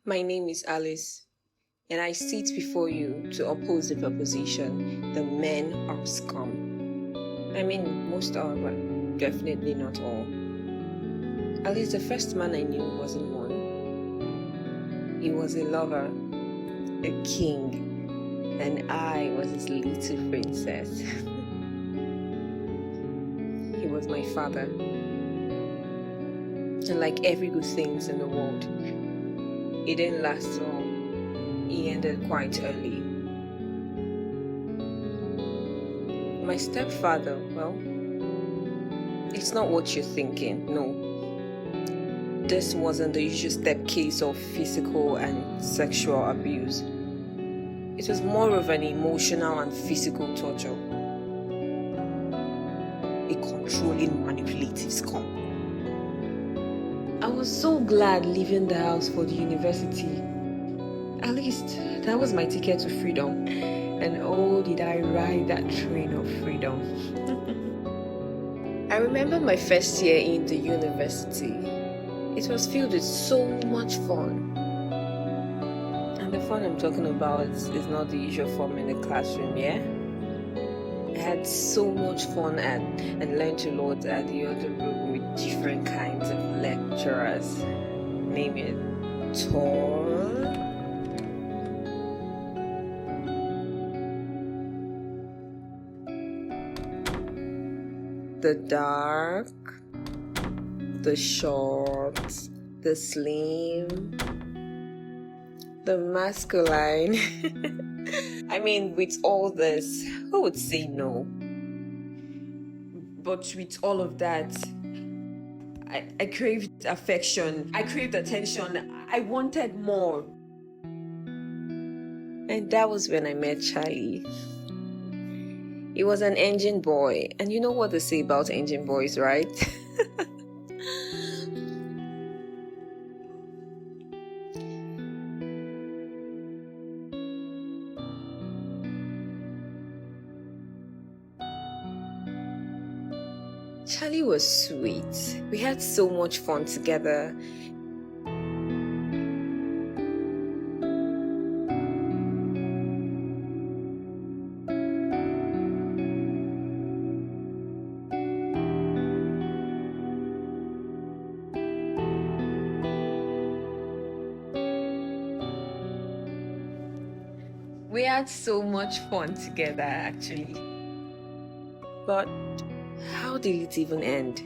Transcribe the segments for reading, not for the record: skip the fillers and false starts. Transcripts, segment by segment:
My name is Alice, and I sit before you to oppose the proposition that men are scum. I mean, most are, but definitely not all. At least the first man I knew wasn't one. He was a lover, a king, and I was his little princess. He was my father. And like every good things in the world, it didn't last long. He ended quite early. My stepfather, well, it's not what you're thinking, no. This wasn't the usual step case of physical and sexual abuse. It was more of an emotional and physical torture. A controlling, manipulative scum. I was so glad leaving the house for the university. At least that was my ticket to freedom. And oh, did I ride that train of freedom. I remember my first year in the university. It was filled with so much fun. And the fun I'm talking about is not the usual fun in the classroom, yeah? I had so much fun and learned a lot at the other room with different kinds of lecturers. Name it tall, the dark, the short, the slim, the masculine. I mean, with all this, who would say no? But with all of that, I craved affection. I craved attention. I wanted more. And that was when I met Charlie. He was an engine boy. And you know what they say about engine boys, right? Charlie was sweet. We had so much fun together. We had so much fun together, actually. But how did it even end?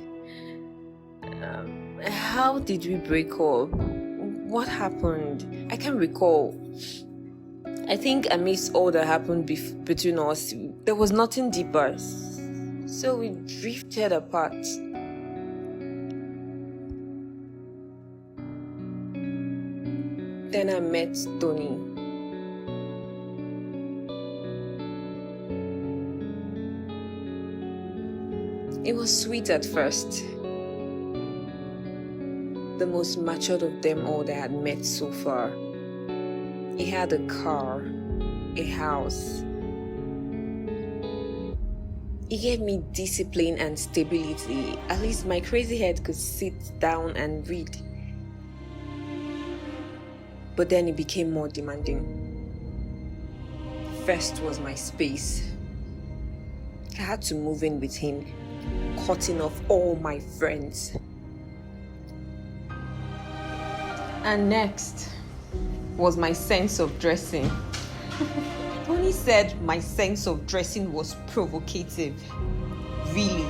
How did we break up? What happened? I can't recall. I think amidst all that happened between us, there was nothing deeper. So we drifted apart. Then I met Tony. It was sweet at first. The most matured of them all that I had met so far. He had a car, a house. He gave me discipline and stability. At least my crazy head could sit down and read. But then it became more demanding. First was my space. I had to move in with him, cutting off all my friends. And next was my sense of dressing. Tony said my sense of dressing was provocative. Really?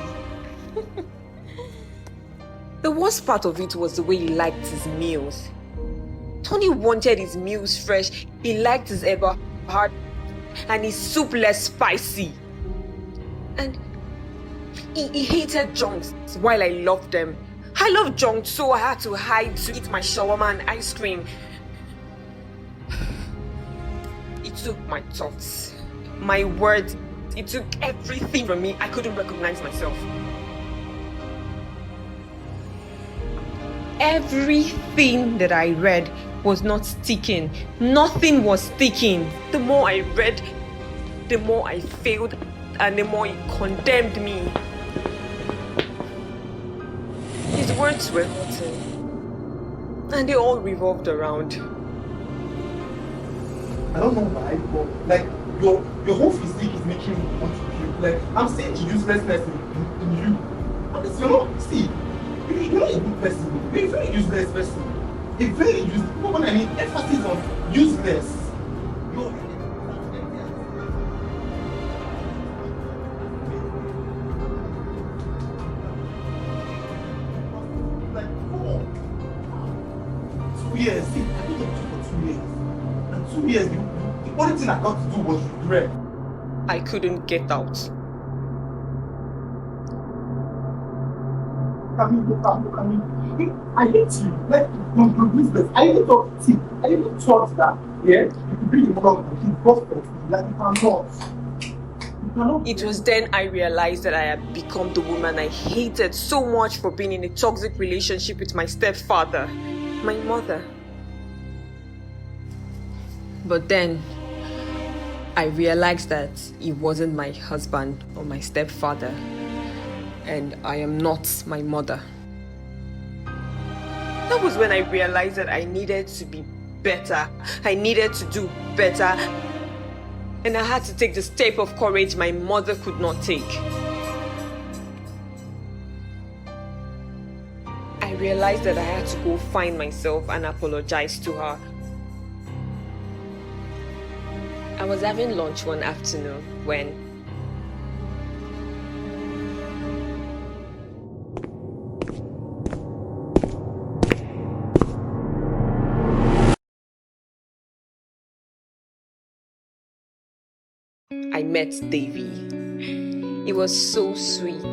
The worst part of it was the way he liked his meals. Tony wanted his meals fresh. He liked his eba hard and his soup less spicy. And he hated junks while I loved them. I love junk, so I had to hide to eat my shawarma and ice cream. It took my thoughts, my words, it took everything from me. I couldn't recognize myself. Everything that I read was not sticking. Nothing was sticking. The more I read, the more I failed, and the more it condemned me. His words were hurting, and they all revolved around I don't know why, but like your whole physique is making me want to kill. Like I'm seeing the uselessness in you. Honestly, you're not a good person. You're a very useless person. A very useless. You know what I mean? Emphasis on useless. You're like, come on. 2 years. See, I don't talk to you for 2 years. And 2 years, the only thing I got to do was regret. I couldn't get out. I hate you. Like, your business. I even thought that, yeah, you could bring a mother and keep both of you. Like, you cannot. It was then I realized that I had become the woman I hated so much for being in a toxic relationship with my stepfather, my mother. But then I realized that he wasn't my husband or my stepfather, and I am not my mother. That was when I realized that I needed to be better. I needed to do better. And I had to take the step of courage my mother could not take. I realized that I had to go find myself and apologize to her. I was having lunch one afternoon when I met Davy. He was so sweet,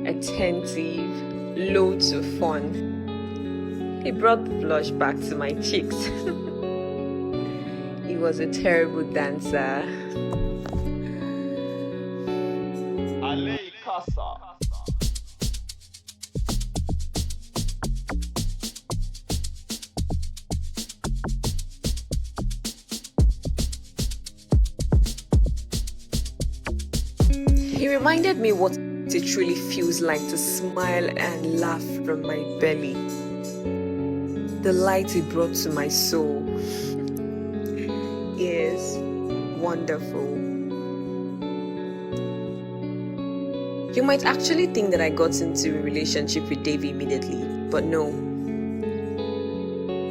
attentive, loads of fun. He brought the blush back to my cheeks. He was a terrible dancer. Allise Tale. He reminded me what it really feels like to smile and laugh from my belly. The light he brought to my soul is wonderful. You might actually think that I got into a relationship with Davey immediately, but no.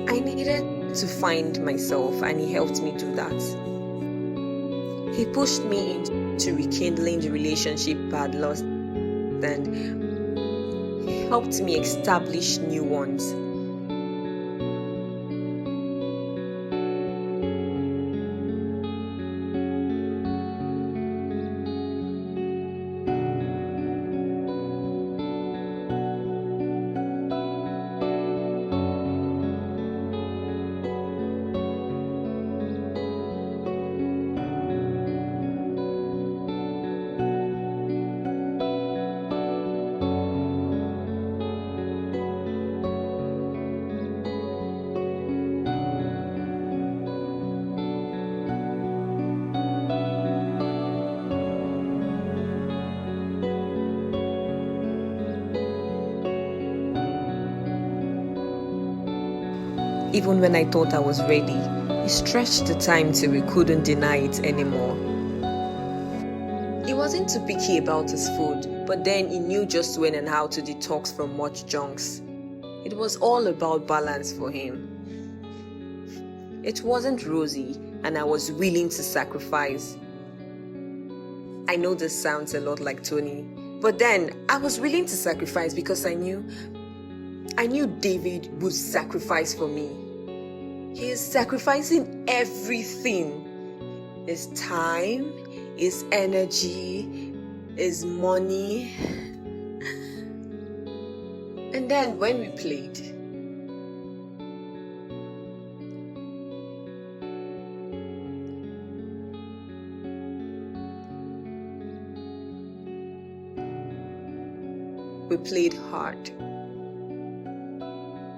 I needed to find myself, and he helped me do that. He pushed me into rekindling the relationship I had lost and helped me establish new ones. Even when I thought I was ready, he stretched the time till we couldn't deny it anymore. He wasn't too picky about his food, but then he knew just when and how to detox from much junks. It was all about balance for him. It wasn't rosy, and I was willing to sacrifice. I know this sounds a lot like Tony, but then I was willing to sacrifice because I knew David would sacrifice for me. He is sacrificing everything. His time, his energy, his money. And then when we played, we played hard.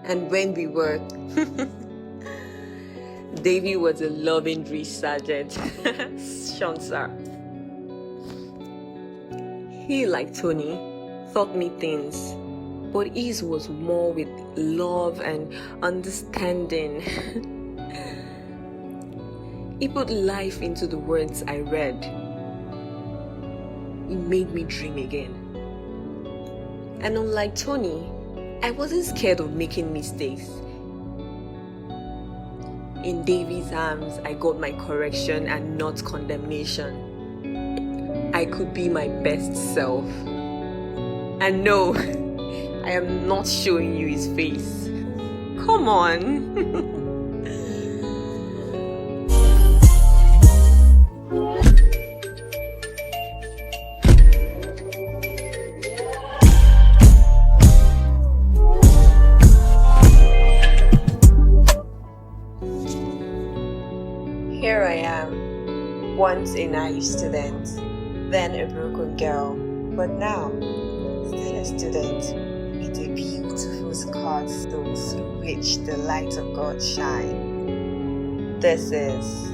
And when we were Davy was a loving sergeant. Shansa. He, like Tony, taught me things, but his was more with love and understanding. It put life into the words I read. It made me dream again. And unlike Tony, I wasn't scared of making mistakes. In Davy's arms, I got my correction and not condemnation. I could be my best self. And no, I am not showing you his face. Come on. Here I am, once a naive student, then a broken girl, but now still a student with a beautiful scarred soul through which the light of God shines. This is